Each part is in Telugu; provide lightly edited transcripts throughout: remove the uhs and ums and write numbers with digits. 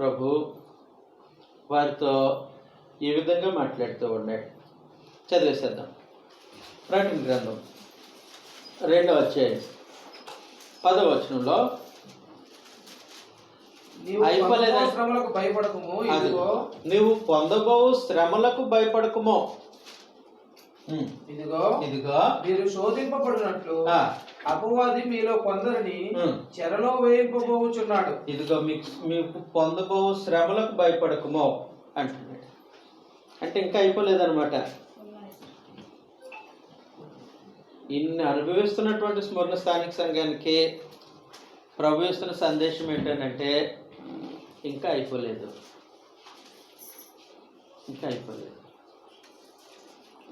ప్రభు వారితో ఈ విధంగా మాట్లాడుతూ ఉన్నాడు. చదివేసేద్దాం. ప్రకటన గ్రంథం 2వ అధ్యాయం 10వ వచనంలో, నీవు పొందబో శ్రమలకు భయపడకుమో, ఇదిగో మీరు శోధింపబడినట్లు అపవాది మీలో కొందరిని చెరలో వేయింపబోచున్నాడు. ఇదిగో మీకు పొందబో శ్రమలకు భయపడకుమో అంటున్నాడు. అంటే ఇంకా అయిపోలేదన్నమాట. ఇన్ని అనుభవిస్తున్నటువంటి స్మరణ స్థానిక సంఘానికి ప్రభు ఇస్తున్న సందేశం ఏంటంటే ఇంకా అయిపోలేదు, ఇంకా అయిపోలేదు.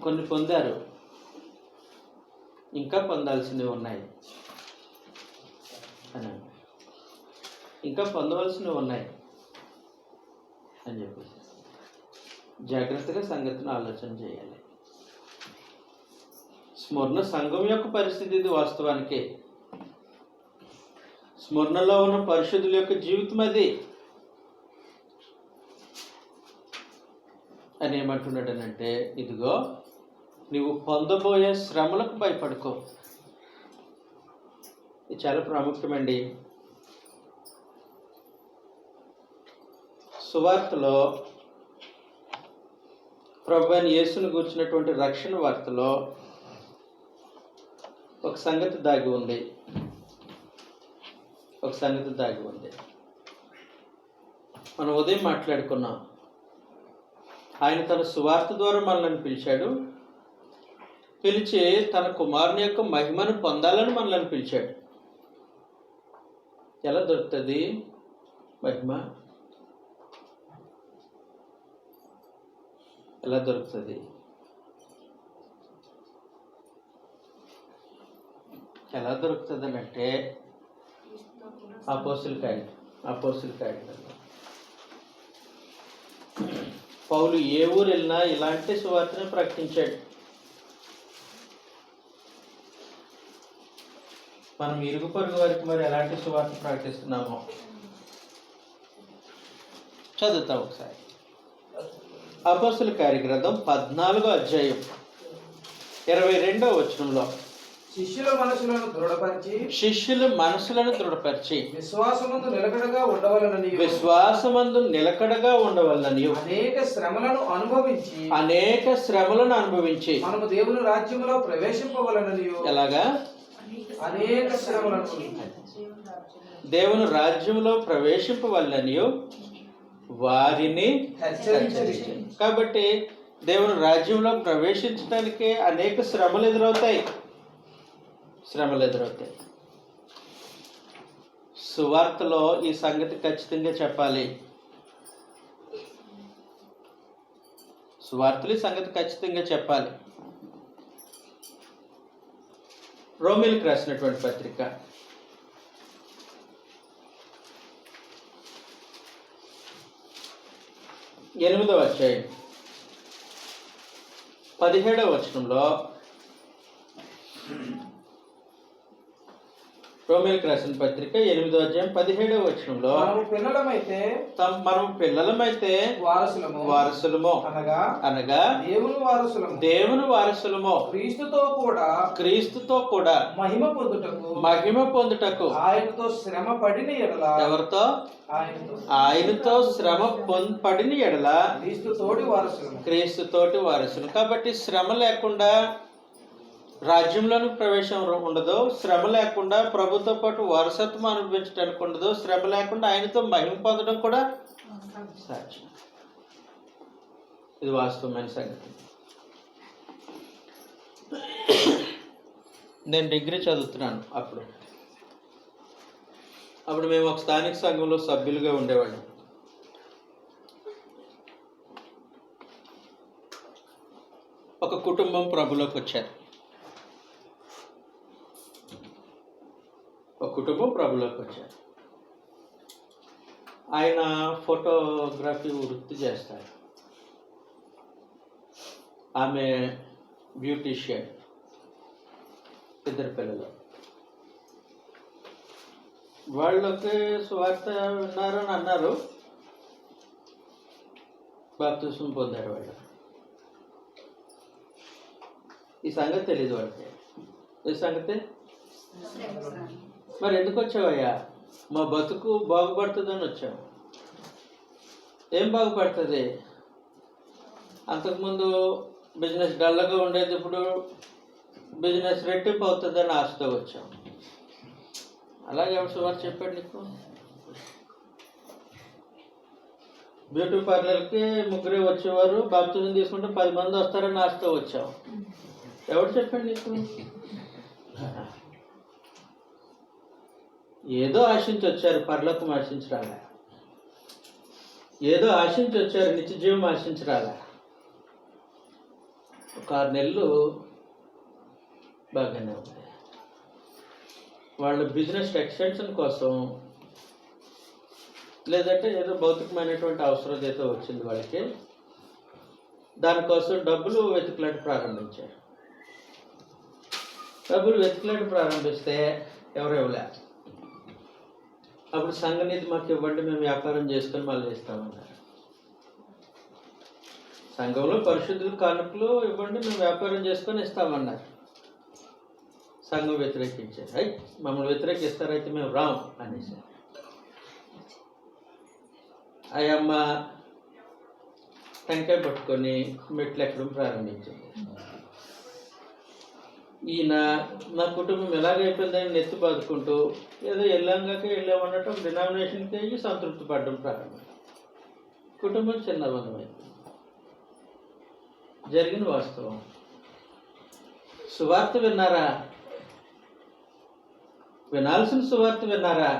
కొన్ని పొందారు, ఇంకా పొందాల్సినవి ఉన్నాయి అని, ఇంకా పొందవలసినవి ఉన్నాయి అని చెప్పేసి జాగ్రత్తగా సంగతిని ఆలోచన చేయాలి. స్మరణ సంఘం యొక్క పరిస్థితి ఇది. వాస్తవానికి స్మరణలో ఉన్న పరిశుద్ధుల యొక్క జీవితం అది అని ఏమంటున్నాడనంటే, ఇదిగో నీవు పొందబోయే శ్రమలకు భయపడుకో. ఇది చాలా ప్రాముఖ్యమండి. సువార్తలో ప్రభువైన యేసును గూర్చినటువంటి రక్షణ వార్తలో ఒక సంగతి దాగి ఉంది. మనం ఉదయం మాట్లాడుకున్నాం. ఆయన తన సువార్త ద్వారా మనల్ని పిలిచాడు. పిలిచి తన కుమారుని యొక్క మహిమను పొందాలని మనల్ని పిలిచాడు. ఎలా దొరుకుతుంది మహిమ? ఎలా దొరుకుతుంది? ఎలా దొరుకుతుంది అని అంటే అపోస్తుల కార్యాలు. పౌలు ఏ ఊరు వెళ్ళినా ఇలాంటి సువార్తను ప్రకటించాడు. మనం ఇరుగు పొరుగు వారికి మరి ఎలాంటి సువార్త ప్రకటిస్తున్నామో చదువుతాం ఒకసారి. అపోస్తుల కార్యగ్రంథం 14వ అధ్యాయం 22వ వచనంలో, శిష్యుల మనసులను దృఢపరిచి విశ్వాసమందు నిలకడగా ఉండవలనని అనేక శ్రమలను అనుభవించి మనము దేవుని రాజ్యములో ప్రవేశింపవలనని. ఎలాగా? అనేక శ్రమలను దేవుని రాజ్యంలో ప్రవేశింపవలనని వారిని హెచ్చరించారు. కాబట్టి దేవుని రాజ్యంలో ప్రవేశించడానికి అనేక శ్రమలు ఎదురవుతాయి. సువార్తలో ఈ సంగతి ఖచ్చితంగా చెప్పాలి. రోమీయులకు రాసినటువంటి పత్రిక 8వ అధ్యాయం 17వ వచనంలో, రోమీయులకు రాసిన పత్రిక 8వ అధ్యాయం 17వ వచనంలో, మనం పిల్లలమైతే వారసులము అనగా దేవుని వారసులము క్రీస్తుతో కూడా మహిమ పొందుటకు ఆయనతో శ్రమ పడిన ఎడల. ఎవరితో? ఆయనతో శ్రమ పడిన ఎడల క్రీస్తుతోటి వారసులు. కాబట్టి శ్రమ లేకుండా రాజ్యంలోనికి ప్రవేశం ఉండదు. శ్రమ లేకుండా ప్రభుతో పాటు వారసత్వం అనుభవించడానికి ఉండదు. శ్రమ లేకుండా ఆయనతో మహిమ పొందడం కూడా సాధ్యం. ఇది వాస్తవమైన సంగతి. నేను డిగ్రీ చదువుతున్నాను. అప్పుడు మేము ఒక స్థానిక సంఘంలో సభ్యులుగా ఉండేవాళ్ళం. ఒక కుటుంబం ప్రభులోకి వచ్చారు. ఆయన ఫోటోగ్రఫీ వృత్తి చేస్తారు. ఆమె బ్యూటీషియన్. 2 పిల్లలు. వాళ్ళకి సువార్త విన్నారని అన్నారు. బాప్తిస్మం పొందారు వాళ్ళు. ఈ సంగతి తెలియదు వాళ్ళకి. ఈ సంగతి మరి ఎందుకు వచ్చావయ్యా? మా బతుకు బాగుపడుతుందని వచ్చాము. ఏం బాగుపడుతుంది? అంతకుముందు బిజినెస్ డల్గా ఉండేది, ఇప్పుడు బిజినెస్ రెట్టింపు అవుతుందని ఆశతో వచ్చాం. అలాగే సువార్త చెప్పాడు నీకు. బ్యూటీ పార్లర్కి ముగ్గురే వచ్చేవారు, బాప్తిజం తీసుకుంటే 10 మంది వస్తారని ఆశతో వచ్చాం. ఎవరు చెప్పండి నీకు? ఏదో ఆశించి వచ్చారు, పరలోకం ఆశించరాలా. ఏదో ఆశించి వచ్చారు, నిత్య జీవం ఆశించరాలా. ఒక 6 నెలలు బాగానే ఉంది. వాళ్ళ బిజినెస్ ఎక్స్టెన్షన్ కోసం, లేదంటే ఏదో భౌతికమైనటువంటి అవసరం ఏదో వచ్చింది వాళ్ళకి, దానికోసం డబ్బులు వెతుకులాట ప్రారంభించారు. డబ్బులు వెతుకులాట ప్రారంభిస్తే ఎవరు ఇవ్వలే. అప్పుడు సంఘనిధి మాకు ఇవ్వండి, మేము వ్యాపారం చేసుకొని మళ్ళీ ఇస్తామన్నారు. సంఘంలో పరిశుద్ధులు కానుకలు ఇవ్వండి, మేము వ్యాపారం చేసుకొని ఇస్తామన్నారు. సంఘం వ్యతిరేకించారు. మమ్మల్ని వ్యతిరేకిస్తారైతే మేము రాం అనేసి అయ్యమ్మ టెంకాయ పట్టుకొని మెట్లు ఎక్కడం ప్రారంభించింది. ఈయన నా కుటుంబం ఎలాగైపోయిందని నెత్తి బాదుకుంటూ ఏదో వెళ్ళామన్నట్టు ఒక డినామినేషన్కి అయ్యి సంతృప్తి పడడం ప్రారంభం. కుటుంబం చిన్న బంధమైంది. జరిగిన వాస్తవం. సువార్త విన్నారా? వినాల్సిన సువార్త విన్నారా?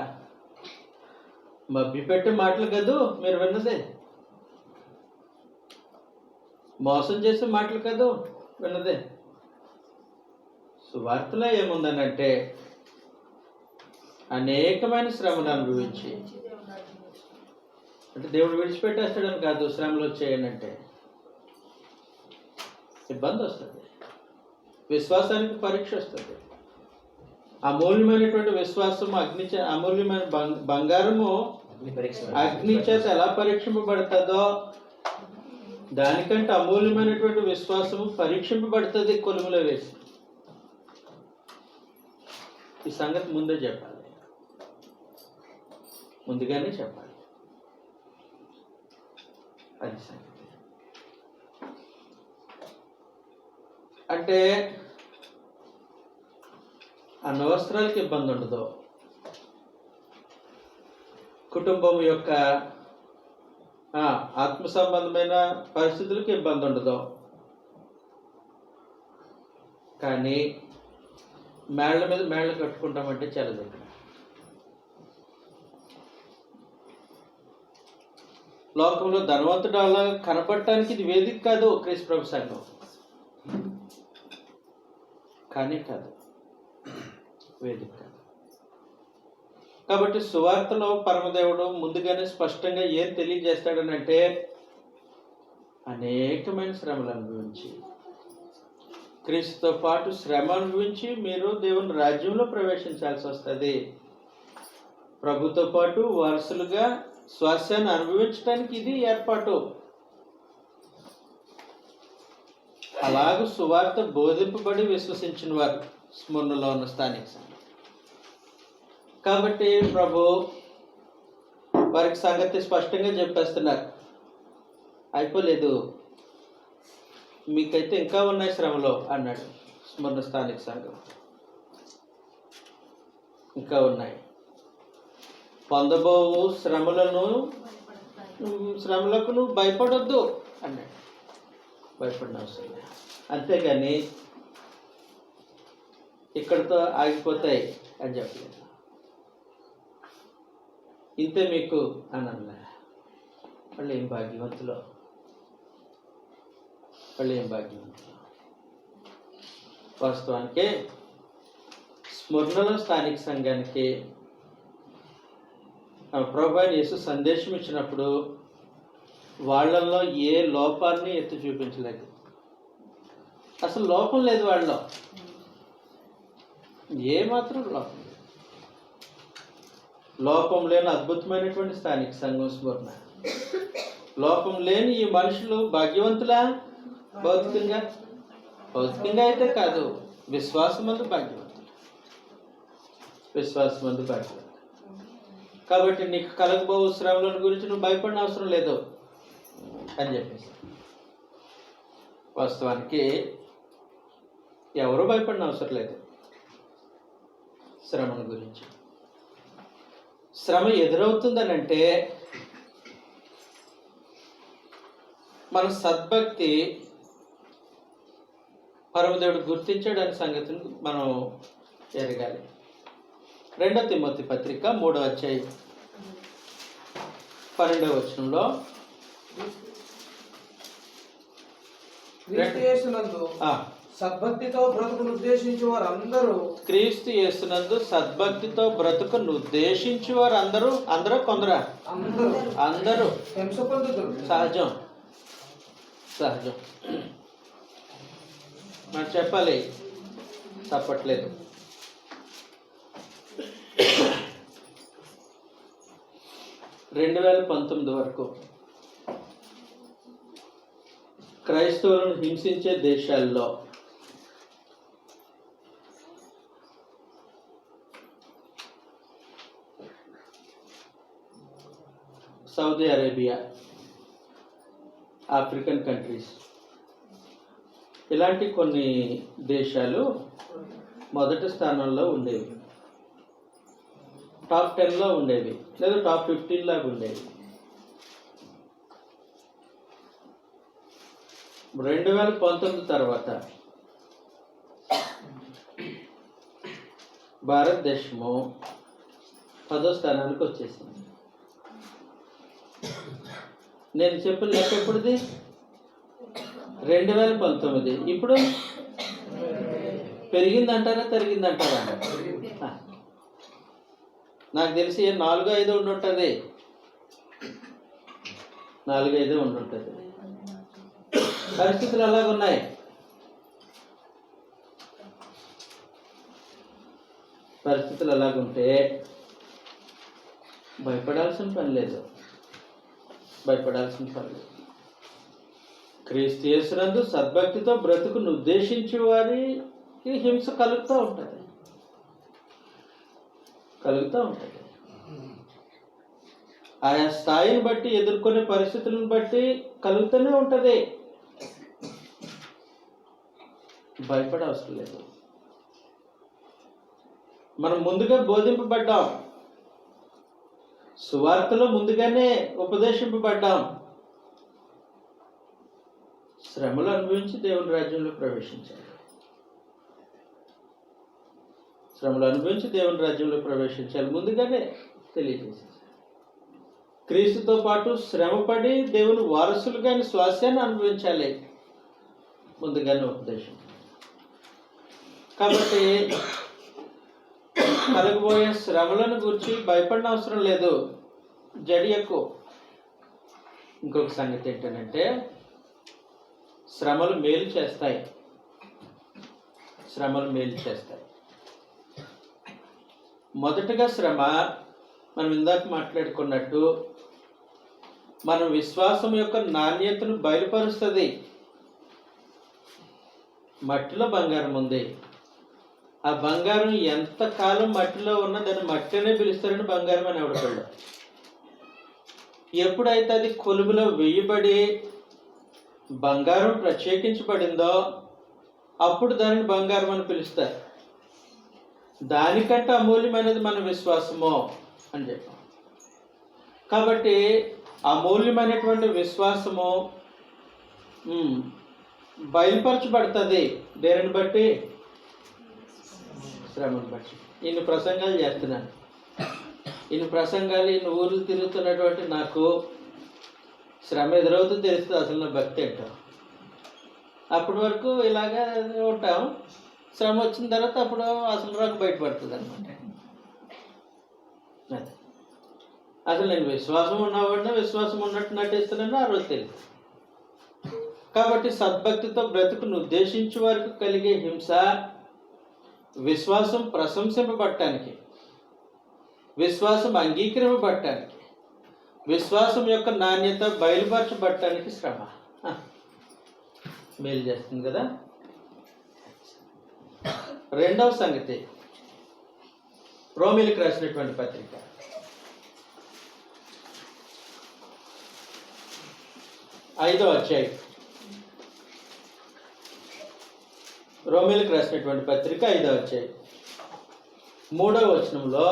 మభ్యపెట్టే మాటలు కదూ మీరు విన్నదే. మోసం చేసే మాటలు కదూ విన్నదే. సువార్తలో ఏముందనంటే అనేకమైన శ్రమను అనుభవించి, అంటే దేవుడు విడిచిపెట్టేస్తాడని కాదు, శ్రమలు వచ్చాయనంటే ఇబ్బంది వస్తుంది, విశ్వాసానికి పరీక్ష వస్తుంది. అమూల్యమైనటువంటి విశ్వాసము అమూల్యమైన బంగారము అగ్ని చేత ఎలా పరీక్షింపబడుతుందో దానికంటే అమూల్యమైనటువంటి విశ్వాసము పరీక్షింపబడుతుంది కొలుములో వేసి. ఈ సంగతి ముందే చెప్పాలి, ముందుగానే చెప్పాలి. అది సంగతి. అంటే అనవసరాలకి ఇబ్బంది ఉండదు, కుటుంబం యొక్క ఆత్మ సంబంధమైన పరిస్థితులకు ఇబ్బంది ఉండదు. కానీ మేళ్ల మీద మేళ్లు కట్టుకుంటామంటే చాలా దగ్గర. లోకంలో ధనవంతుడు అలా కనపడటానికి ఇది వేదిక కాదు క్రీస్తు ప్రభు సంఘం, కానీ కాదు వేదిక కాదు. కాబట్టి సువార్తలో పరమదేవుడు ముందుగానే స్పష్టంగా ఏం తెలియజేస్తాడనంటే అనేకమైన శ్రమలు అనుభవించి, క్రీస్తుతో పాటు శ్రమ అనుభవించి మీరు దేవుని రాజ్యంలో ప్రవేశించాల్సి వస్తుంది. ప్రభుతో పాటు వారసులుగా స్వాస్యాన్ని అనుభవించడానికి ఇది ఏర్పాటు. అలాగూ సువార్త బోధింపబడి విశ్వసించిన వారు స్మరణలో ఉన్న స్థానిక సంఘం. కాబట్టి ప్రభు వారికి సంగతి స్పష్టంగా చెప్పేస్తున్నారు, అయిపోలేదు, మీకైతే ఇంకా ఉన్నాయి శ్రమలో అన్నాడు. స్మరణ స్థానిక సంఘం ఇంకా ఉన్నాయి. పొందబోవు శ్రమలకు నువ్వు భయపడొద్దు అన్నాడు. భయపడిన అవసరం లేదు. అంతేగాని ఇక్కడితో ఆగిపోతాయి అని చెప్పలేదు. ఇంతే మీకు అన్నలా. వాళ్ళు ఏం భాగ్యవంతులో, వాళ్ళు ఏం భాగ్యవంతులో. వాస్తవానికి స్మరణలో స్థానిక సంఘానికి ప్రభువైన యేసు సందేశం ఇచ్చినప్పుడు వాళ్ళల్లో ఏ లోపాన్ని ఎత్తి చూపించలేదు. అసలు లోపం లేదు వాళ్ళలో, ఏమాత్రం లోపం లేదు. లోపం లేని అద్భుతమైనటువంటి స్థానిక సంఘం స్మరణ. లోపం లేని ఈ మనుషులు భాగ్యవంతులా? భౌతికంగా భౌతికంగా అయితే కాదు, విశ్వాసమందు భాగ్యవంతులు. విశ్వాసమందు భాగ్యవంతులు. కాబట్టి నీకు కలగబోవు శ్రమల గురించి నువ్వు భయపడిన అవసరం లేదు అని చెప్పేసి. వాస్తవానికి ఎవరూ భయపడిన అవసరం లేదు శ్రమల గురించి. శ్రమ ఎదురవుతుందనంటే మన సద్భక్తి పరమదేవుడు గుర్తించాడనే సంగతిని మనం ఎరగాలి. 2 తిమోతి పత్రిక 3వ అధ్యాయం 12వ వచనంలో క్రీస్తు యేసునందు సద్భక్తితో బ్రతుకును ఉద్దేశించి వారందరూ, క్రీస్తు యేసునందు సద్భక్తితో బ్రతుకును ఉద్దేశించి వారు అందరూ కొందరా? అందరూ హింస పొందుతారు. సహజం మనం చెప్పాలి, తప్పట్లేదు. రెండు 2019 వరకు క్రైస్తవులను హింసించే దేశాల్లో సౌదీ అరేబియా, ఆఫ్రికన్ కంట్రీస్, ఇలాంటి కొన్ని దేశాలు మొదటి స్థానంలో ఉండేవి. టాప్ 10లో ఉండేవి, లేదా టాప్ 15 లాగా ఉండేవి. 2019 తర్వాత భారతదేశము 10వ స్థానానికి వచ్చేసింది. నేను చెప్పిన లెక్క ఎప్పుడుది? 2019. ఇప్పుడు పెరిగిందంటారా తరిగిందంటారా? నాకు తెలిసి 4-5 ఉండుంటుంది. 4-5 ఉండుంటుంది. పరిస్థితులు అలాగున్నాయి. పరిస్థితులు అలాగుంటే భయపడాల్సిన పని లేదు. క్రీస్తు యేసునందు సద్భక్తితో బ్రతుకును ఉద్దేశించే వారికి హింస కలుగుతూ ఉంటుంది. ఆయా స్థాయిని బట్టి, ఎదుర్కొనే పరిస్థితులను బట్టి కలుగుతూనే ఉంటుంది. భయపడవసరం లేదు. మనం ముందుగా బోధింపబడ్డాం, సువార్తలో ముందుగానే ఉపదేశింపబడ్డాం. శ్రమలు అనుభవించి దేవుని రాజ్యంలో ప్రవేశించాలి. ముందుగానే తెలియజేసేది. క్రీస్తుతో పాటు శ్రమపడి దేవుని వారసులుగా స్వాస్యాన్ని అనుభవించాలి. ముందుగానే ఉపదేశం. కాబట్టి కలగబోయే శ్రమలను గురించి భయపడిన అవసరం లేదు. జడియకు. ఇంకొక సంగతి ఏంటంటే, శ్రమలు మేలు చేస్తాయి. మొదటగా శ్రమ, మనం ఇందాక మాట్లాడుకున్నట్టు, మన విశ్వాసం యొక్క నాణ్యతను బయలుపరుస్తుంది. మట్టిలో బంగారం ఉంది. ఆ బంగారం ఎంతకాలం మట్టిలో ఉన్నా దాన్ని మట్టినే పిలుస్తారని బంగారం అని ఎవడతాడు. ఎప్పుడైతే అది కొలుములో వేయబడి బంగారం ప్రత్యేకించబడిందో అప్పుడు దానిని బంగారం అని పిలుస్తారు. దానికంటే అమూల్యమైనది మన విశ్వాసము అని చెప్పాం. కాబట్టి అమూల్యమైనటువంటి విశ్వాసము బయలుపరచబడుతుంది. దేనిని బట్టి? శ్రమను బట్టి. ఇన్ని ప్రసంగాలు చేస్తున్నాను, ఇన్ని ఊర్లు తిరుగుతున్నటువంటి నాకు శ్రమ ఎదురవుతుంది తెలుస్తుంది అసలు నా భక్తి ఏంటో. అప్పటి వరకు ఇలాగా ఉంటాం. శ్రమ వచ్చిన తర్వాత అప్పుడు అసలు నాకు బయటపడుతుంది అనమాట. అసలు నేను విశ్వాసం ఉన్నవాడినా విశ్వాసం ఉన్నట్టు నటిస్తున్నాను ఆ రోజు తెలియదు. కాబట్టి సద్భక్తితో బ్రతుకును ఉద్దేశించే వారికి కలిగే హింస విశ్వాసం ప్రశంసింపబడటానికి, విశ్వాసం అంగీకరింపబడటానికి, విశ్వాసం యొక్క నాణ్యత బయలుపరచబడటానికి శ్రమ. మేలు చేస్తుంది కదా. రెండవ సంగతి, రోమీలకు రాసినటువంటి పత్రిక 5వ అధ్యాయం. రోమీలకు రాసినటువంటి పత్రిక 5వ అధ్యాయం 3వ వచనంలో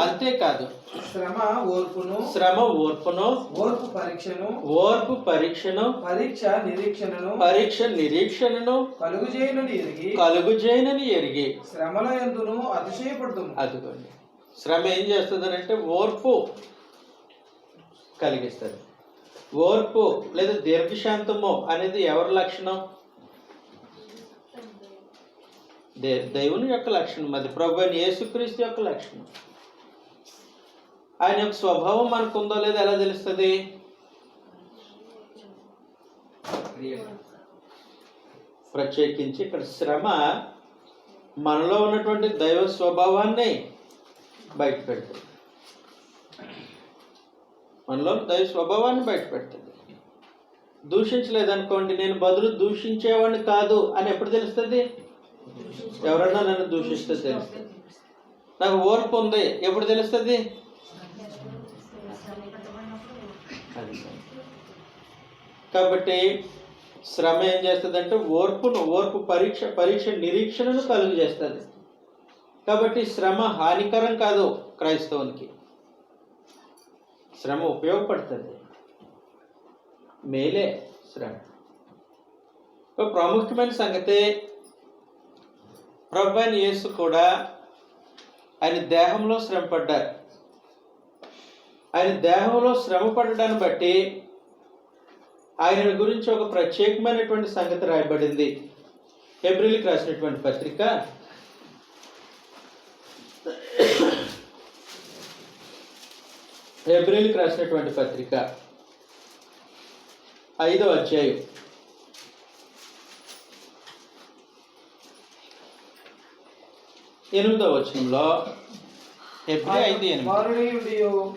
అంతేకాదు శ్రమ ఓర్పును, ఓర్పు పరీక్షను, పరీక్ష నిరీక్షణను కలుగుజేయనని ఎరిగి శ్రమల యందును అతిశయపడుతుంది. అదిగోండి, శ్రమ ఏం చేస్తుందంటే ఓర్పు కలిగిస్తుంది. ఓర్పు లేదా దీర్ఘశాంతము అనేది ఎవరి లక్షణం? దేవుని యొక్క లక్షణం. అది ప్రభు అయిన యేసుక్రీస్తు యొక్క లక్షణం. ఆయన యొక్క స్వభావం మనకు ఉందో లేదో ఎలా తెలుస్తుంది? ప్రత్యేకించి ఇక్కడ శ్రమ మనలో ఉన్నటువంటి దైవ స్వభావాన్ని బయట పెడుతుంది. మనలో దైవ స్వభావాన్ని బయట పెడుతుంది. దూషించలేదనుకోండి, నేను బదులు దూషించేవాడిని కాదు అని ఎప్పుడు తెలుస్తుంది? ఎవరన్నా నన్ను దూషిస్తే తెలుస్తుంది. నాకు ఓర్పు ఉంది ఎప్పుడు తెలుస్తుంది? కాబట్టి శ్రమ ఏం చేస్తుందంటే ఓర్పు పరీక్ష నిరీక్షణను కలుగు చేస్తుంది. కాబట్టి శ్రమ హానికరం కాదు క్రైస్తవునికి. శ్రమ ఉపయోగపడుతుంది, మేలే శ్రమ. ఒక ప్రాముఖ్యమైన సంగతి, ప్రభు అయిన యేసు కూడా ఆయన దేహంలో శ్రమ పడ్డారు. ఆయన దేహంలో శ్రమ పడడాన్ని బట్టి ఆయన గురించి ఒక ప్రత్యేకమైనటువంటి సంగతి రాయబడింది. హెబ్రీయులకు రాసినటువంటి పత్రిక 5వ అధ్యాయం 8వ వచనంలో,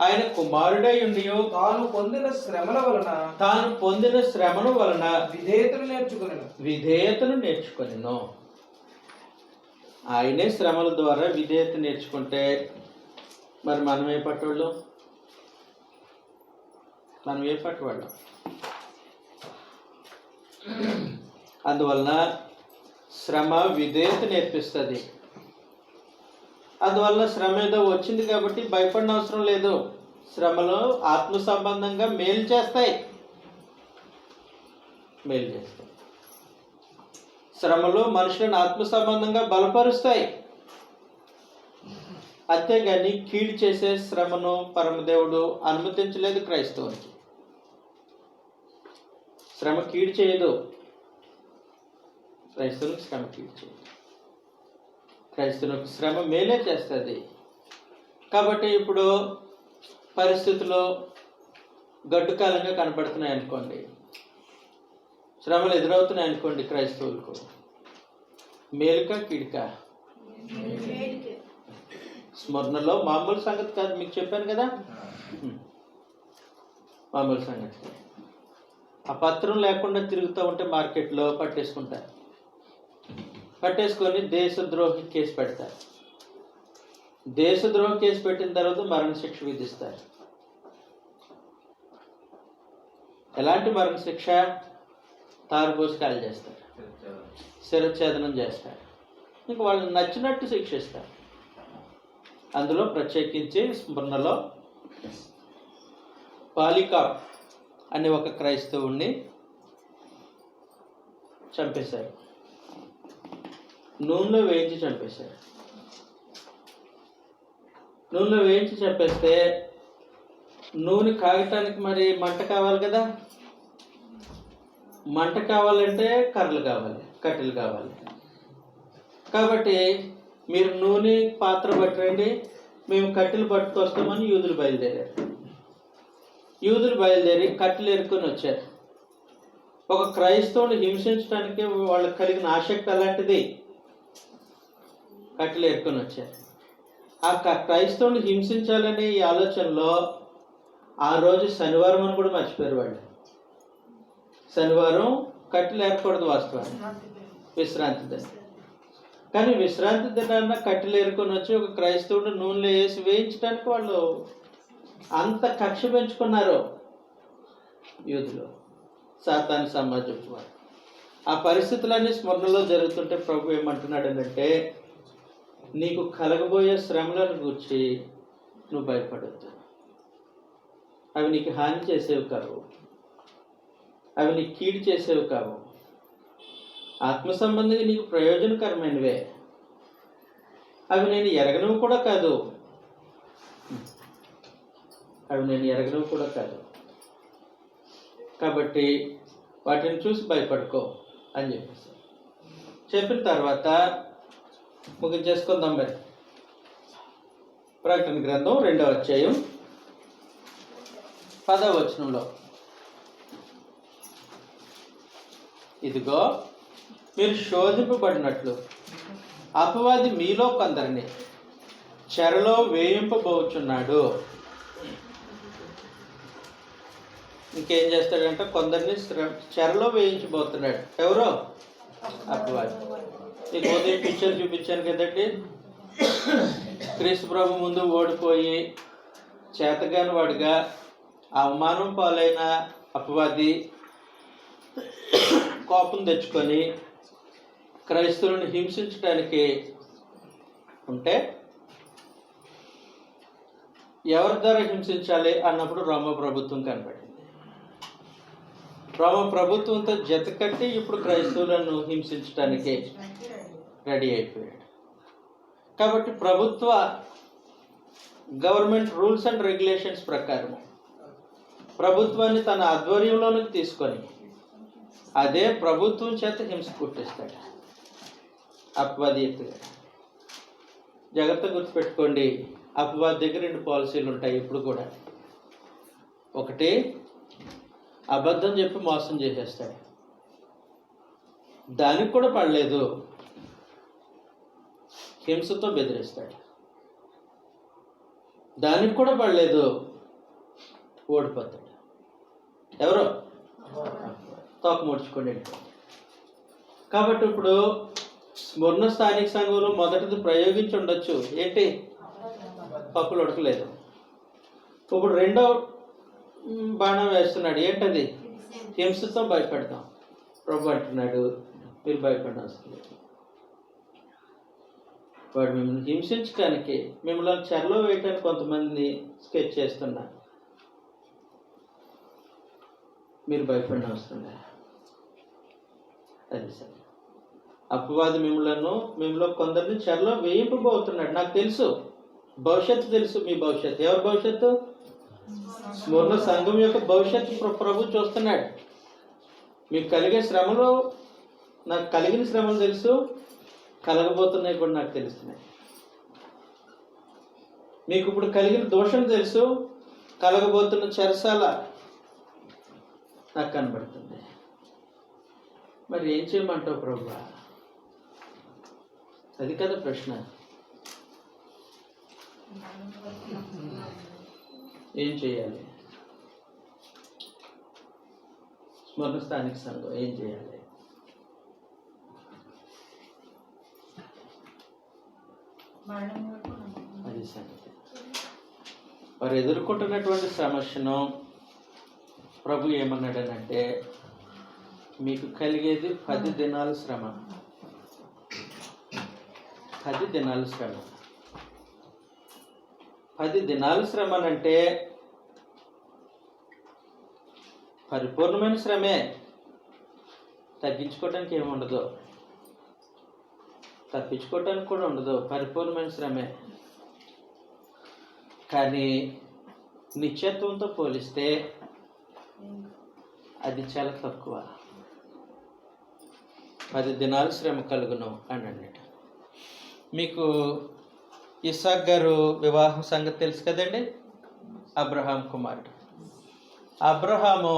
ఆయన కుమారుడై ఉండి తాను పొందిన శ్రమల వలన విధేయతను నేర్చుకొనెను. ఆయనే శ్రమల ద్వారా విధేయత నేర్చుకుంటే మరి మనం ఏ పట్టువాళ్ళం? అందువలన శ్రమ విధేయత నేర్పిస్తుంది. అందువలన శ్రమ ఏదో వచ్చింది కాబట్టి భయపడిన అవసరం లేదు. శ్రమలు ఆత్మ సంబంధంగా మేలు చేస్తాయి. శ్రమలు మనుషులను ఆత్మ సంబంధంగా బలపరుస్తాయి. అంతేగాని కీడు చేసే శ్రమను పరమదేవుడు అనుమతించలేదు క్రైస్తవునికి. శ్రమ కీడు చేయదు. క్రైస్తవునికి శ్రమ కీడు చేయదు. క్రైస్తవునికి శ్రమ మేలే చేస్తుంది. కాబట్టి ఇప్పుడు పరిస్థితులు గడ్డు కాలంగా కనపడుతున్నాయి అనుకోండి, శ్రమలు ఎదురవుతున్నాయి అనుకోండి, క్రైస్తవులకు మేలుక కీడుక? స్మరణలో మామూలు సంగతి కాదు, మీకు చెప్పాను కదా, మామూలు సంగతి. ఆ పత్రం లేకుండా తిరుగుతూ ఉంటే మార్కెట్లో పట్టేసుకొని దేశద్రోహి కేసు పెడతారు. దేశద్రోహి కేసు పెట్టిన తర్వాత మరణశిక్ష విధిస్తారు. ఎలాంటి మరణశిక్ష? తారుపోసి కాలు చేస్తారు, శిరఛేదనం చేస్తారు, ఇంకా వాళ్ళని నచ్చినట్టు శిక్షిస్తారు. అందులో ప్రత్యేకించి స్మరణలో పాలికాప్ అనే ఒక క్రైస్తవుణ్ణి చంపేశారు. నూనెలో వేయించి చంపేస్తే నూనె కాగటానికి మరి మంట కావాలి కదా. మంట కావాలంటే కట్టెలు కావాలి. కాబట్టి మీరు నూనె పాత్ర పట్టండి, మేము కట్టెలు పట్టుకొస్తామని యూదులు బయలుదేరి కట్టెలు ఎరుకొని వచ్చారు. ఒక క్రైస్తవుని హింసించడానికి వాళ్ళకి కలిగిన ఆసక్తి అలాంటిది. కట్టెలు ఎరుకొని వచ్చారు. ఆ క్రైస్తవుని హింసించాలనే ఈ ఆలోచనలో ఆ రోజు శనివారం అని కూడా మర్చిపోయారు వాళ్ళు. శనివారం కట్టి లేకూడదు వాస్తవాన్ని, విశ్రాంతి దినం. కానీ విశ్రాంతి దినాన్న కట్టెలు ఏరుకొని వచ్చి ఒక క్రైస్తవుడు నూనెలో వేసి వేయించడానికి వాళ్ళు అంత కక్ష పెంచుకున్నారు యూదులు, సాతాను సమాజం వారు. ఆ పరిస్థితులన్నీ స్మరణలో జరుగుతుంటే ప్రభు ఏమంటున్నాడనంటే, నీకు కలగబోయే శ్రమలను గూర్చి నువ్వు భయపడద్దు. అవి నీకు హాని చేసేవి కావు, అవి నీకు కీడు చేసేవి కావు, ఆత్మ సంబంధించి నీకు ప్రయోజనకరమైనవే. అవి నేను ఎరగనవి కూడా కాదు, అవి నేను ఎరగనవి కూడా కాదు. కాబట్టి వాటిని చూసి భయపడుకో అని చెప్పేసి చెప్పిన తర్వాత ముగించేసుకుందాం. మరి ప్రకటన గ్రంథం 2వ అధ్యాయం 10వ వచనంలో, ఇదిగో మీరు శోధింపబడినట్లు అపవాది మీలో కొందరిని చెరలో వేయింపబోచున్నాడు. ఇంకేం చేస్తాడంటే కొందరిని చెరలో వేయించబోతున్నాడు. ఎవరో? అపవాది. మీకు ఉదయం పిక్చర్ చూపించాను కదండి. క్రీస్తు ప్రభు ముందు ఓడిపోయి చేతగాని వాడిగా అవమానం పాలైన అపవాది కోపం తెచ్చుకొని క్రైస్తవులను హింసించడానికి ఉంటే, ఎవరి ద్వారా హింసించాలి అన్నప్పుడు రోమ ప్రభుత్వం కనబడింది. రోమ ప్రభుత్వంతో జతకట్టి ఇప్పుడు క్రైస్తవులను హింసించడానికి రెడీ అయిపోయాడు. కాబట్టి ప్రభుత్వ గవర్నమెంట్ రూల్స్ అండ్ రెగ్యులేషన్స్ ప్రకారం ప్రభుత్వాన్ని తన ఆధ్వర్యంలోనికి తీసుకొని అదే ప్రభుత్వం చేత హింస పుట్టిస్తాడు అపవాది ఎత్తుగా. జాగ్రత్త గుర్తుపెట్టుకోండి, అపవాది దగ్గర 2 పాలసీలు ఉంటాయి ఇప్పుడు కూడా. ఒకటి, అబద్ధం చెప్పి మోసం చేసేస్తాడు. దానికి కూడా పడలేదు, హింసతో బెదిరిస్తాడు. దానికి కూడా పడలేదు, ఓడిపోతాడు. ఎవరో తోక ముడుచుకోండి. కాబట్టి ఇప్పుడు స్మరణ స్థానిక సంఘంలో మొదటిది ప్రయోగించి ఉండొచ్చు. ఏంటి? పప్పులు ఉడకలేదు. ఇప్పుడు 2వ బాణం వేస్తున్నాడు. ఏంటది? హింసతో భయపెడతాం. ప్రభు అంటున్నాడు, మీరు భయపడిన అవసరం లేదు. వాడు మిమ్మల్ని హింసించడానికి, మిమ్మల్ని చెరలో వేయటానికి కొంతమందిని స్కెచ్ చేస్తున్నా. మీరు భయపడిన అవసరం లేదు. అది సరే. అపవాది మిమ్మల్ని కొందరిని చెరలో వేయింపబోతున్నాడు. నాకు తెలుసు, భవిష్యత్తు తెలుసు. మీ భవిష్యత్తు, ఎవరి భవిష్యత్తు? స్మరణ సంఘం యొక్క భవిష్యత్తు ప్రభు చూస్తున్నాడు. మీకు కలిగే శ్రమలు, నాకు కలిగిన శ్రమలు తెలుసు, కలగబోతున్నాయి కూడా నాకు తెలుస్తున్నాయి. మీకు ఇప్పుడు కలిగిన దోషం తెలుసు, కలగబోతున్న చెరసాల నాకు కనబడుతుంది. మరి ఏం చేయమంటావు ప్రభు? అది కదా ప్రశ్న. ఏం చేయాలి? స్మరణ స్థానిక సంఘం ఏం చేయాలి? అది సంగతి. వారు ఎదుర్కొంటున్నటువంటి సమస్యను ప్రభు ఏమన్నాడనంటే, మీకు కలిగేది 10 దినాల శ్రమ. 10 దినాల శ్రమ. 10 దినాల శ్రమ అంటే పరిపూర్ణమైన శ్రమే. తగ్గించుకోవటానికి ఏమి ఉండదు, తప్పించుకోవటానికి కూడా ఉండదు. పరిపూర్ణమైన శ్రమే. కానీ నిత్యత్వంతో పోలిస్తే అది చాలా తక్కువ. 10 దినాల శ్రమ కలుగును అని అన్నట్టు. మీకు ఇస్సాక్ గారు వివాహం సంగతి తెలుసు కదండి. అబ్రహాం కుమారుడు. అబ్రహాము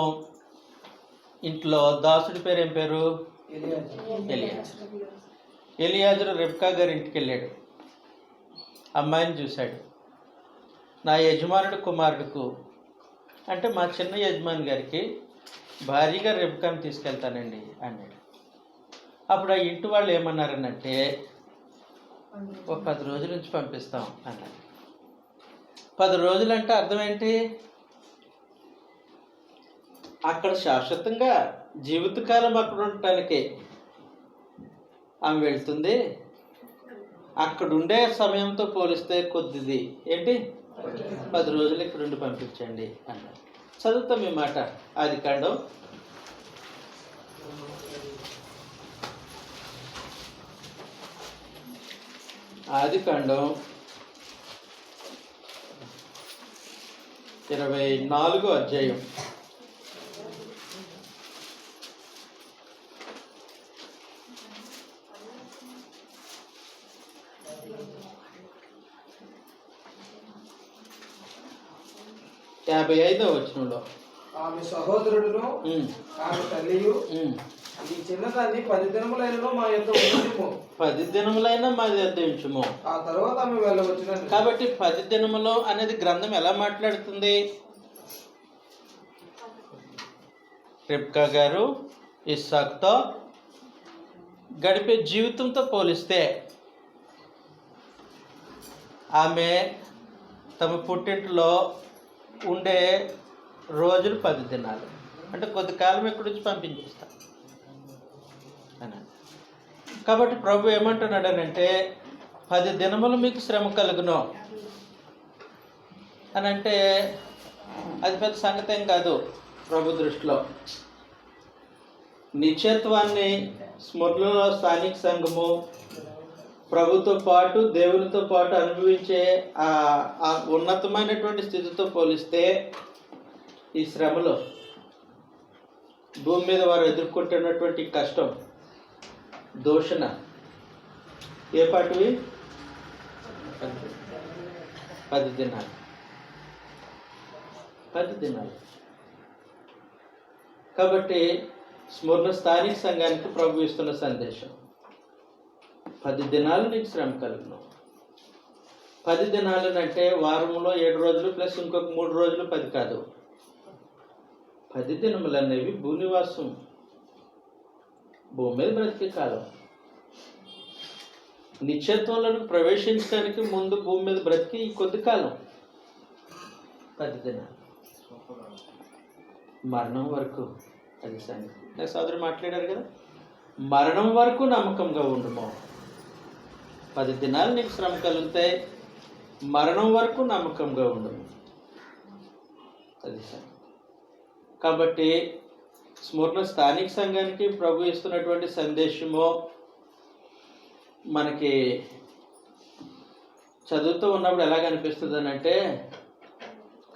ఇంట్లో దాసుడి పేరు ఏం పేరు? ఎలియాజరు. ఎలియాజరు రెబ్కా గారి ఇంటికి వెళ్ళాడు. అమ్మాయిని చూశాడు. నా యజమానుడి కుమారుడుకు, అంటే మా చిన్న యజమాని గారికి భారీగా రెబ్కాను తీసుకెళ్తానండి అన్నాడు. అప్పుడు ఆ ఇంటి వాళ్ళు ఏమన్నారనంటే, ఒక 10 రోజుల నుంచి పంపిస్తాం అన్నారు. 10 రోజులు అంటే అర్థం ఏంటి? అక్కడ శాశ్వతంగా జీవితకాలం అక్కడ ఉండటానికి ఆమె వెళ్తుంది. అక్కడ ఉండే సమయంతో పోలిస్తే కొద్దిది ఏంటి, 10 రోజులు ఇక్కడ ఉండి పంపించండి అన్నారు. చదువుతాం ఈ మాట. ఆదికాండం 24వ అధ్యాయం. యాభై 55వ వచనంలో ఆమె సహోదరుడును ఆమె తల్లియు ఈ చిన్నదాన్ని 10 దినములైనను మా యొద్ద ఉంచుము. 10 దినములైనా మా యొద్ద ఉంచుము. ఆ తర్వాత ఆమె వెళ్ళవచ్చునండి. కాబట్టి 10 దినములు అనేది గ్రంథం ఎలా మాట్లాడుతుంది? రెబ్కా గారు ఇస్సాకుతో గడిపే జీవితంతో పోలిస్తే ఆమె తమ పుట్టింటిలో ఉండే రోజులు 10 దినాలు, అంటే కొద్ది కాలం ఇక్కడి నుంచి పంపించేస్తాం అని. కాబట్టి ప్రభు ఏమంటున్నాడనంటే, 10 దినములు మీకు శ్రమ కలుగును అని అంటే అది పెద్ద సంగతి ఏం కాదు ప్రభు దృష్టిలో. నిత్యత్వాన్ని స్మృతిలో స్థానిక సంఘము ప్రభుతో పాటు దేవునితో పాటు అనుభవించే ఆ ఉన్నతమైనటువంటి స్థితితో పోలిస్తే ఈ శ్రమలో భూమి మీద వారు ఎదుర్కొంటున్నటువంటి కష్టం, దూషణ ఏ పాటివి? 10 దినాలు. 10 దినాలు. కాబట్టి స్మరణ స్థానిక సంఘానికి ప్రభు ఇస్తున్న సందేశం, 10 దినాలు నీకు శ్రమ కలుగును. 10 దినాలు అంటే వారంలో 7 రోజులు ప్లస్ ఇంకొక 3 రోజులు 10 కాదు. 10 దినములు అనేవి భూనివాసం, భూమి మీద బ్రతికే కాలం. నిత్యత్వంలోకి ప్రవేశించడానికి ముందు భూమి మీద బ్రతికి ఈ కొద్ది కాలం 10 దినాలు, మరణం వరకు. అది సంగతి. నా సోదరు మాట్లాడారు కదా, మరణం వరకు నమ్మకంగా ఉండుము. 10 దినాలు నీకు శ్రమ కలుగుతాయి, మరణం వరకు నమ్మకంగా ఉండము. అది సంగతి. కాబట్టి స్మరణ స్థానిక సంఘానికి ప్రభు ఇస్తున్నటువంటి సందేశము మనకి చదువుతూ ఉన్నప్పుడు ఎలాగ అనిపిస్తుంది అని అంటే,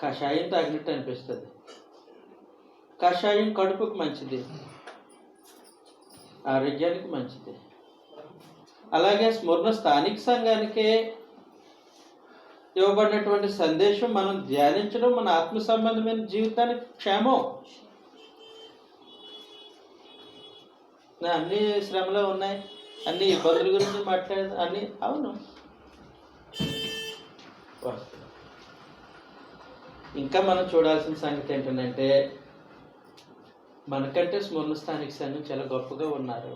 కషాయం తాగినట్టు అనిపిస్తుంది. కషాయం కడుపుకు మంచిది, ఆరోగ్యానికి మంచిది. అలాగే స్మరణ స్థానిక సంఘానికి ఇవ్వబడినటువంటి సందేశం మనం ధ్యానించడం మన ఆత్మ సంబంధమైన జీవితానికి క్షేమం. అన్ని శ్రమలో ఉన్నాయి, అన్ని ఇబ్బందుల గురించి మాట్లాడదు అన్ని. అవును, ఇంకా మనం చూడాల్సిన సంగతి ఏంటంటే, మనకంటే స్మరణ స్థానిక సంఘం చాలా గొప్పగా ఉన్నారు.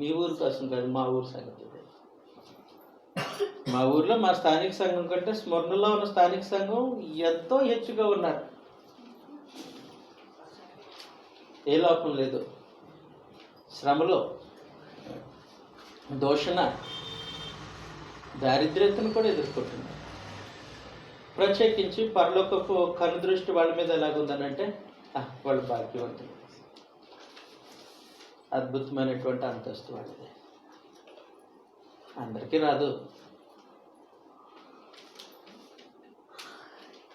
మీ ఊరి కోసం కాదు, మా ఊరి సంగతి. మా ఊర్లో మా స్థానిక సంఘం కంటే స్మరణలో ఉన్న స్థానిక సంఘం ఎంతో హెచ్చుగా ఉన్నారు. ఏ లోపం లేదు. శ్రమలో, దూషణ, దారిద్ర్యతను కూడా ఎదుర్కొంటున్నారు. ప్రత్యేకించి పరలోకపు కనుదృష్టి వాళ్ళ మీద ఎలాగుందనంటే, వాళ్ళు భాగ్యవంతులు, అద్భుతమైనటువంటి అంతస్తు వాళ్ళది. అందరికీ రాదు.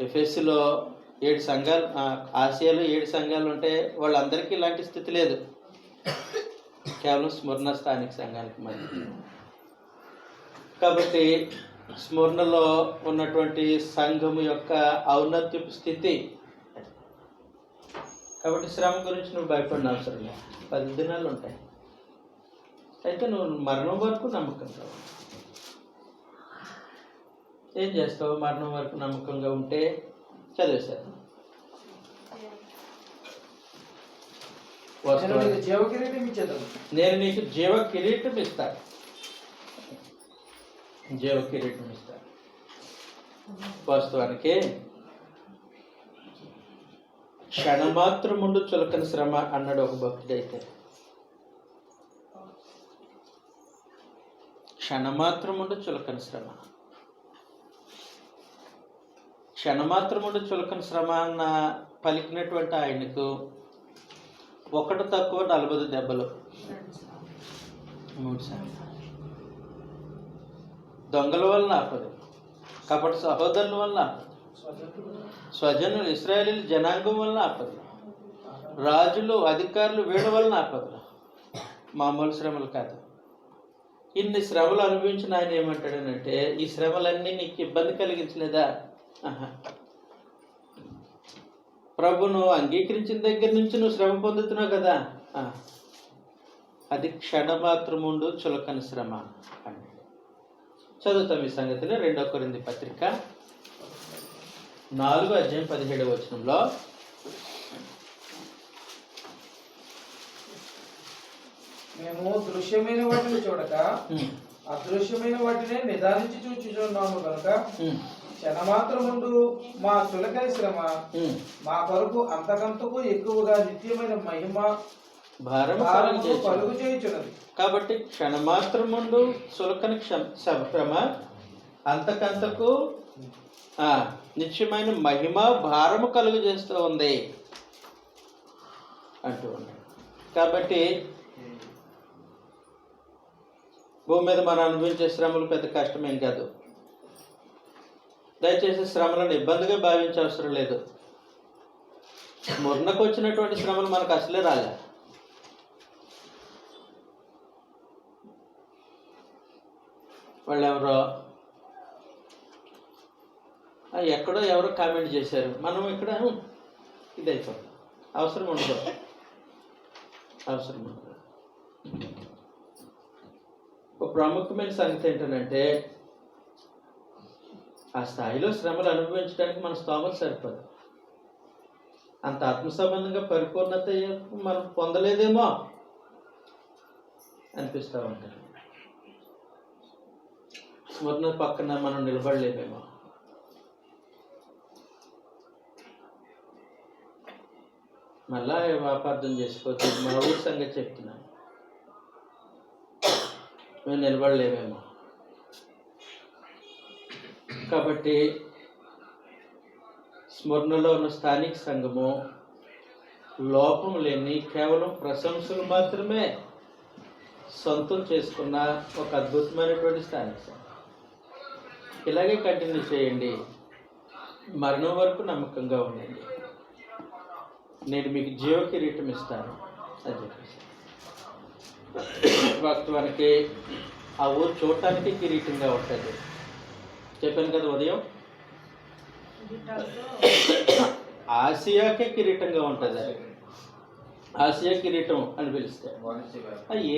ఎఫెస్లో 7 సంఘాలు, ఆసియాలో 7 సంఘాలు ఉంటే వాళ్ళందరికీ ఇలాంటి స్థితి లేదు. కేవలం స్మరణ స్థానిక సంఘానికి మంది. కాబట్టి స్మరణలో ఉన్నటువంటి సంఘము యొక్క ఔన్నత్యపు స్థితి. కాబట్టి శ్రమ గురించి నువ్వు భయపడిన అవసరం లేదు. 10 దినాలు ఉంటాయి. అయితే నువ్వు మరణం వరకు నమ్మకం కావాలి. ఏం చేస్తావు? మరణం వరకు నమ్మకంగా ఉంటే చదివేశారు. జీవ కిరీటం ఇచ్చేద్దాం. నేను నీకు జీవ కిరీటం ఇస్తాను. జీవ కిరీటం ఇస్తాను. వాస్తవానికి క్షణమాత్రముండు చులకని శ్రమ అన్నాడు ఒక భక్తుడైతే. క్షణమాత్రముండు చులకని శ్రమ, క్షణమాత్రముండు చులకని శ్రమ అన్న పలికినటువంటి ఆయనకు ఒకటి తక్కువ 40 దెబ్బలు 3 సార్లు. దొంగల వలన ఆపదు, కపట సహోదరుల వలన ఆపదు, స్వజనులు ఇశ్రాయేలీయుల జనాంగం వలన ఆపదు, రాజులు అధికారులు వీళ్ళ వలన ఆపదు. మామూలు శ్రమలు కాదు. ఇన్ని శ్రమలు అనుభవించిన ఆయన ఏమంటాడనంటే, ఈ శ్రమలన్నీ నీకు ఇబ్బంది కలిగించలేదా? ప్రభును అంగీకరించిన దగ్గర నుంచి నువ్వు శ్రమ పొందుతున్నావు కదా, అది క్షణమాత్రముండు చులకని శ్రమ అన్నాడు. చదువుతాం ఈ సంగతిని. 2 కొరింథీ పత్రిక 4:17 మేము దృశ్యమైన వాటిని చూడక అదృశ్యమైన వాటినే నిదానించి చూచుచున్నాము కనుక క్షణమాత్రముండు మా చులకని శ్రమ మా కొరకు అంతకంతకు ఎక్కువగా నిత్యమైన మహిమ భారము కలుగు చేయుచున్నది. కాబట్టి క్షణమాత్రముండు చులకని శ్రమ అంతకంతకు నిత్యమైన మహిమ భారము కలుగు చేస్తూ ఉంది అంటూ ఉన్నాడు. కాబట్టి భూమి మీద మనం అనుభవించే శ్రమలు పెద్ద కష్టమేం కాదు. దయచేసి శ్రమలను ఇబ్బందిగా భావించే అవసరం లేదు. మురణకు వచ్చినటువంటి శ్రమలు మనకు అసలే రాలే. వాళ్ళు ఎక్కడో ఎవరో కామెంట్ చేశారు, మనం ఇక్కడ ఇది అయిపోతుంది. అవసరం ఉండదు. ఒక ప్రాముఖ్యమైన సంగతి ఏంటంటే, ఆ స్థాయిలో శ్రమలు అనుభవించడానికి మన స్తోమత సరిపడదు. అంత ఆత్మ సంబంధంగా పరిపూర్ణత మనం పొందలేదేమో అనిపిస్తూ ఉంటారు. స్మరణ పక్కన మనం నిలబడలేమేమో. మళ్ళా వ్యాపార్థం చేసుకోవచ్చు. మా ఊరి సంగతి చెప్తున్నాను. మేము నిలబడలేమేమో. కాబట్టి స్మరణలో ఉన్న స్థానిక సంఘము లోపం లేని కేవలం ప్రశంసలు మాత్రమే సొంతం చేసుకున్న ఒక అద్భుతమైనటువంటి స్థానిక సంఘం. ఇలాగే కంటిన్యూ చేయండి. మరణం వరకు నమ్మకంగా ఉండండి. నేను మీకు జీవ కిరీటం ఇస్తాను అని చెప్పేసి. వాస్తవానికి ఆ ఊరు చూడటానికి కిరీటంగా ఉంటుంది. చెప్పాను కదా ఉదయం, ఆసియాకే కిరీటంగా ఉంటుంది. ఆసియా కిరీటం అని పిలిస్తే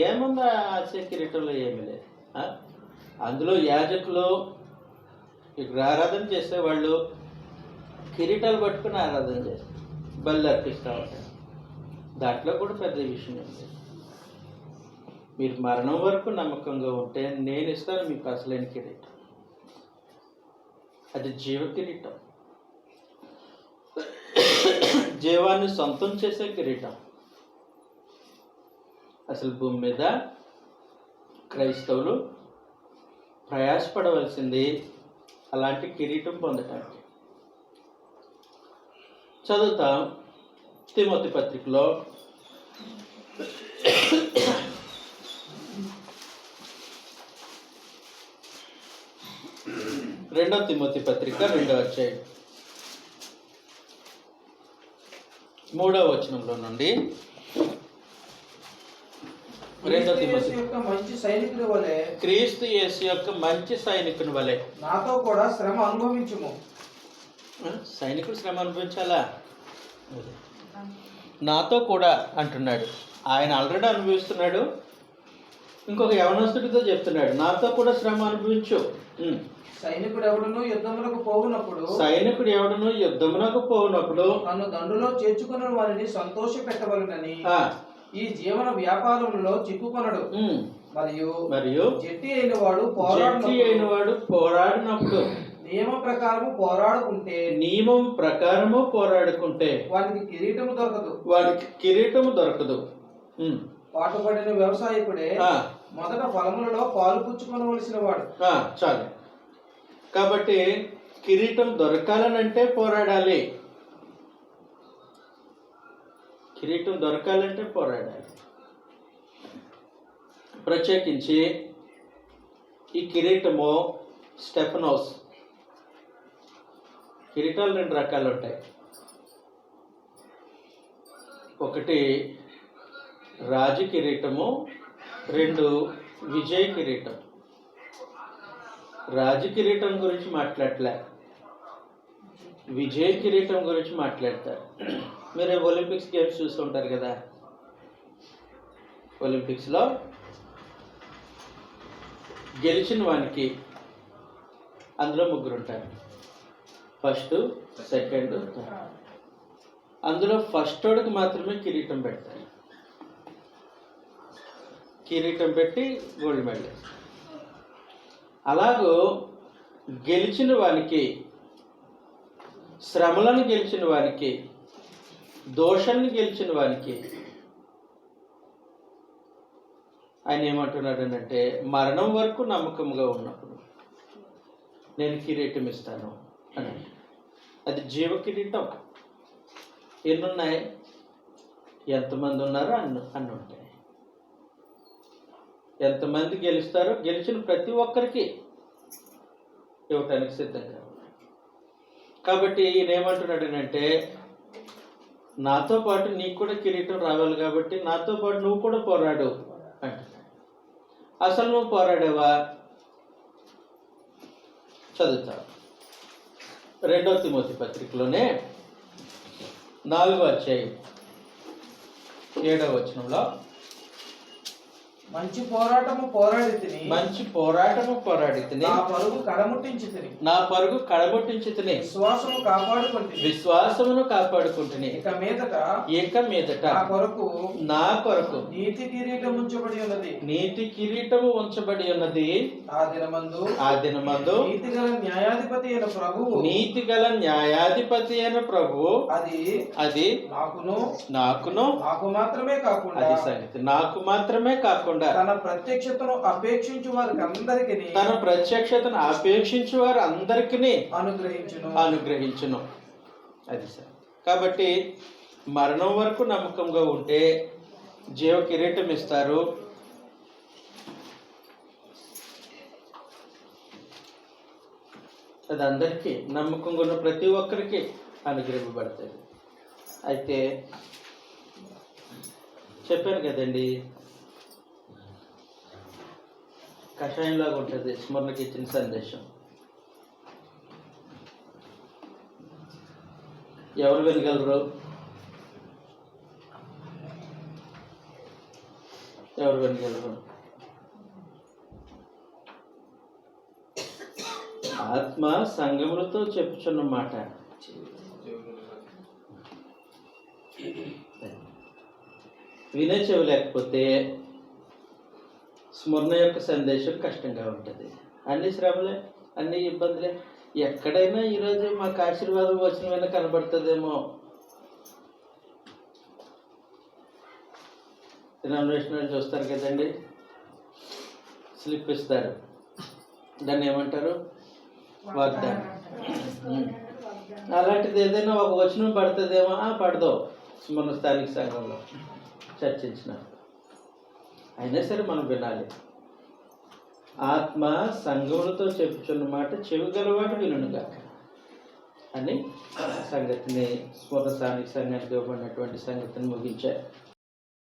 ఏముందా? ఆసియా కిరీటంలో ఏమీ లేదు. అందులో యాజకులు ఇక్కడ ఆరాధన చేసేవాళ్ళు కిరీటాలు పట్టుకుని ఆరాధన చేస్తారు, బలి అర్పిస్తూ ఉంటారు. దాంట్లో కూడా పెద్ద విషయం ఉంది. మీరు మరణం వరకు నమ్మకంగా ఉంటే నేను ఇస్తాను మీకు అసలైన కిరీటం. అది జీవ కిరీటం, జీవాన్ని సొంతం చేసే కిరీటం. అసలు భూమి మీద క్రైస్తవులు ప్రయాసపడవలసింది అలాంటి కిరీటం పొందటానికి. చదువుతాం తిమోతి పత్రికలో 2 తిమోతి పత్రిక 2వ అధ్యాయం 3వ వచనంలో నుండి 2 తిమోతి మంచి సైనికుడి వలె, క్రీస్తు యేసు యొక్క మంచి సైనికుని వలె నాతో కూడా శ్రమ అనుభవించుము. సైనికుడు శ్రమ అనుభవించాలా? నాతో కూడా అంటున్నాడు. ఆయన ఆల్రెడీ అనుభవిస్తున్నాడు. ఇంకొక యవనస్తుడితో చెప్తున్నాడు, నాతో కూడా శ్రమ అనుభవించు. సైనికుడు ఎవడును యుద్ధములకు పోవునప్పుడు తను దండులో చేర్చుకున్న వారిని సంతోష పెట్టవలనని ఈ జీవన వ్యాపారంలో చిక్కుకొనడు. మరియు జట్టి అయిన వాడు పోరాడినప్పుడు నియమం ప్రకారము పోరాడుకుంటే వానికి కిరీటము దొరకదు. పాటుపడిన వ్యవసాయకుడే మొదట ఫలములలో పాలు పుచ్చుకొనవలసిన వాడు. చాలు. కాబట్టి కిరీటం దొరకాలనంటే పోరాడాలి. ప్రత్యేకించి ఈ కిరీటము స్టెఫనోస్. కిరీటాలు 2 రకాలు ఉంటాయి. ఒకటి రాజు కిరీటము, 2 విజయ కిరీటం. రాజు కిరీటం గురించి మాట్లాడలే, విజయ కిరీటం గురించి మాట్లాడతారు. మీరు ఒలింపిక్స్ గేమ్స్ చూస్తుంటారు కదా. ఒలింపిక్స్లో గెలిచిన వానికి అందులో 3 ఉంటారు. First, second, third. అందులో ఫస్ట్ వాడికి మాత్రమే కిరీటం పెడతారు. కిరీటం పెట్టి గోల్డ్ మెడల్. అలాగూ గెలిచిన వానికి, శ్రమలను గెలిచిన వానికి, దోషాన్ని గెలిచిన వానికి ఆయన ఏమంటున్నాడు అంటే, మరణం వరకు నమ్మకంగా ఉన్నప్పుడు నేను కిరీటం ఇస్తాను అని. అది జీవ కిరీటం. ఎన్నున్నాయి, ఎంతమంది ఉన్నారో అన్ని ఉంటాయి. ఎంతమంది గెలుస్తారో గెలిచిన ప్రతి ఒక్కరికి ఇవ్వటానికి సిద్ధంగా ఉన్నాయి. కాబట్టి ఈయన ఏమంటున్నాడు అంటే, నాతో పాటు నీకు కూడా కిరీటం రావాలి కాబట్టి నాతో పాటు నువ్వు కూడా పోరాడు అంటున్నాడు. అసలు నువ్వు పోరాడేవా? చదువుతావు. 2వ తిమోతి పత్రికలోనే 4వ అధ్యాయం 7వ వచనంలో, మంచి పోరాటము పోరాడి తిని నా పరుగు కడముట్టించి తిని విశ్వాసమును కాపాడుకుంటుని ఇక మీదట నా కొరకు నీతి కిరీటము ఉంచబడి ఉన్నది. ఆ దినమందు నీతి గల న్యాయాధిపతి అయిన ప్రభువు అది నాకును నాకు మాత్రమే కాకుండా అది సంగతి నాకు మాత్రమే కాకుండా తన ప్రత్యక్షతను అపేక్షించు వారు అందరికీ అనుగ్రహించును. అది సార్. కాబట్టి మరణం వరకు నమ్మకంగా ఉంటే జీవ కిరీటం ఇస్తారు. అది అందరికీ, నమ్మకంగా ఉన్న ప్రతి ఒక్కరికి అనుగ్రహింపబడుతుంది. అయితే చెప్పాను కదండి, కషాయంలాగా ఉంటుంది స్మరణకి ఇచ్చిన సందేశం. ఎవరు వినగలరు? ఆత్మ సంగములతో చెప్పుచున్న మాట. వినే చెవి లేకపోతే స్మరణ యొక్క సందేశం కష్టంగా ఉంటుంది. అన్ని శ్రమలే, అన్ని ఇబ్బందులే. ఎక్కడైనా ఈరోజు మాకు ఆశీర్వాదం వచనమైనా కనబడుతుందేమో. డినామినేషన్ చూస్తారు కదండి, స్లిప్ ఇస్తారు, దాన్ని ఏమంటారు? వాగ్దానం. అలాంటిది ఏదైనా ఒక వచనం పడుతుందేమో. పడదో మన స్థానిక సంఘంలో చర్చించిన. అయినా సరే మనం వినాలి. ఆత్మ సంఘములతో చెప్పుచున్న మాట చెవి గలవాడు వినుగాక అని సంగతిని స్మరణ స్థానిక సంఘానికి ఇవ్వబడినటువంటి సంగతిని ముగించారు.